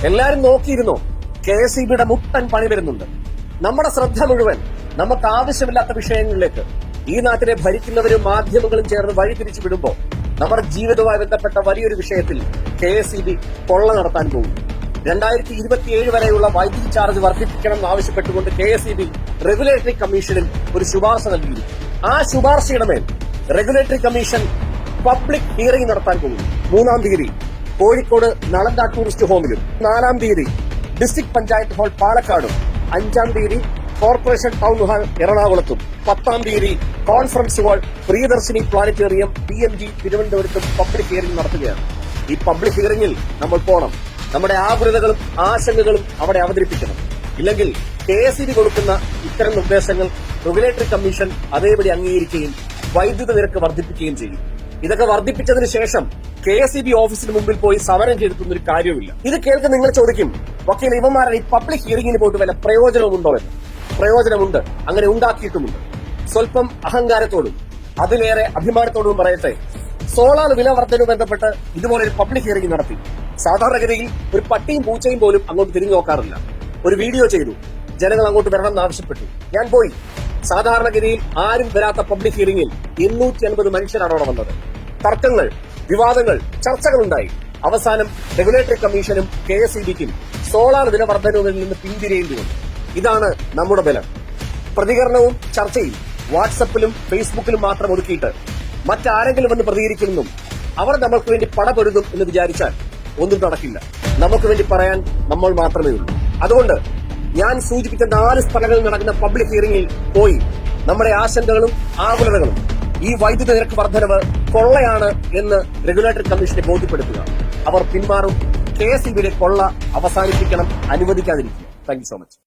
എല്ലാരും നോക്കിയിരുന്നോ? KSEBയുടെ മുട്ടൻ പണി വരുന്നുണ്ട്. നമ്മുടെ ശ്രദ്ധ മുഴുവൻ നമുക്ക് ആവശ്യമില്ലാത്ത വിഷയങ്ങളിലേക്ക് ഈ നാട്ടിലെ ഭരിക്കുന്നവരും മാധ്യമങ്ങളും ചേർന്ന് വഴിതിരിച്ചു വിടുമ്പോൾ നമ്മുടെ ജീവിതവുമായി ബന്ധപ്പെട്ട വലിയൊരു വിഷയത്തിൽ KSEB കൊള്ള നടത്താൻ പോകും. 2027 വരെയുള്ള വൈദ്യുതി ചാർജ് വർദ്ധിപ്പിക്കണം ആവശ്യപ്പെട്ടുകൊണ്ട് KSEB റെഗുലേറ്ററി കമ്മീഷനിൽ ഒരു ശുപാർശ നൽകിയിരുന്നു. ആ ശുപാർശയുടെ മേൽ റെഗുലേറ്ററി കമ്മീഷൻ പബ്ലിക് ഹിയറിംഗ് നടത്താൻ പോകുന്നു. 3-ാം തീയതി കോഴിക്കോട് നളന്ദ ടൂറിസ്റ്റ് ഹോമിലും, 4-ാം തീയതി ഡിസ്ട്രിക്ട് പഞ്ചായത്ത് ഹാൾ പാലക്കാടും, 5-ാം തീയതി കോർപ്പറേഷൻ ടൗൺ ഹാൾ എറണാകുളത്തും, 10-ാം തീയതി conference hall Priyadarshini planetarium PMG തിരുവനന്തപുരത്തും പബ്ലിക് ഹിയറിംഗ് നടത്തുകയാണ്. ഈ പബ്ലിക് ഹിയറിംഗിൽ നമ്മൾ പോണം. നമ്മുടെ ആകുലതകളും ആശങ്കകളും അവിടെ അവതരിപ്പിക്കണം. ഇല്ലെങ്കിൽ KSEB കൊടുക്കുന്ന ഇത്തരം നിർദ്ദേശങ്ങൾ റെഗുലേറ്ററി കമ്മീഷൻ അതേപടി അംഗീകരിക്കുകയും വൈദ്യുത നിരക്ക് വർദ്ധിപ്പിക്കുകയും ചെയ്യും. ഇതൊക്കെ വർദ്ധിപ്പിച്ചതിന് ശേഷം KSEB ഓഫീസിന് മുമ്പിൽ പോയി സമരം ചെയ്തിട്ടൊന്നും ഒരു കാര്യമില്ല. ഇത് കേൾക്കുന്ന നിങ്ങൾ ചോദിക്കും, വക്കീൽ ഇവന്മാരുടെ ഈ പബ്ലിക് ഹിയറിംഗിന് പോയിട്ട് വല്ല പ്രയോജനമുണ്ടോ എന്ന്. പ്രയോജനമുണ്ട്, അങ്ങനെ ഉണ്ടാക്കിയിട്ടുമുണ്ട്. സ്വല്പം അഹങ്കാരത്തോടും അതിലേറെ അഭിമാനത്തോടും പറയട്ടെ, സോളാർ വില വർധനവ് ബന്ധപ്പെട്ട് ഇതുപോലെ ഒരു പബ്ലിക് ഹിയറിംഗ് നടത്തി. സാധാരണഗതിയിൽ ഒരു പട്ടിയും പൂച്ചയും പോലും അങ്ങോട്ട് തിരിഞ്ഞു നോക്കാറില്ല. ഒരു വീഡിയോ ചെയ്തു, ജനങ്ങൾ അങ്ങോട്ട് വരണം എന്നാവശ്യപ്പെട്ടു. ഞാൻ പോയി. സാധാരണഗതിയിൽ ആരും വരാത്ത പബ്ലിക് ഹിയറിംഗിൽ 250 മനുഷ്യരാണ് അവിടെ വന്നത്. തർക്കങ്ങൾ, വിവാദങ്ങൾ, ചർച്ചകളുണ്ടായി. അവസാനം റെഗുലേറ്ററി കമ്മീഷനും KSEBക്കും സോളാർ വില വർധനവിൽ നിന്ന് പിന്തിരിയേണ്ടി വന്നു. ഇതാണ് നമ്മുടെ ബലം. പ്രതികരണവും ചർച്ചയും വാട്സപ്പിലും ഫേസ്ബുക്കിലും മാത്രം ഒതുക്കിയിട്ട് മറ്റാരെങ്കിലും വന്ന് പ്രതികരിക്കുമെന്നും അവർ നമ്മൾക്ക് വേണ്ടി പടപൊരുതും എന്ന് വിചാരിച്ചാൽ ഒന്നും നടക്കില്ല. നമുക്ക് വേണ്ടി പറയാൻ നമ്മൾ മാത്രമേ ഉള്ളൂ. അതുകൊണ്ട് ഞാൻ സൂചിപ്പിച്ച 4 സ്ഥലങ്ങളിൽ നടക്കുന്ന പബ്ലിക് ഹിയറിംഗിൽ പോയി നമ്മുടെ ആശങ്കകളും ആകുലതകളും ഈ വൈദ്യുത നിരക്ക് വർധനവ് കൊള്ളയാണ് എന്ന് റെഗുലേറ്ററി കമ്മീഷനെ ബോധ്യപ്പെടുത്തുക. അവർ പിന്മാറും. KSEBയുടെ കൊള്ള അവസാനിപ്പിക്കണം, അനുവദിക്കാതിരിക്കുക. Thank you so much.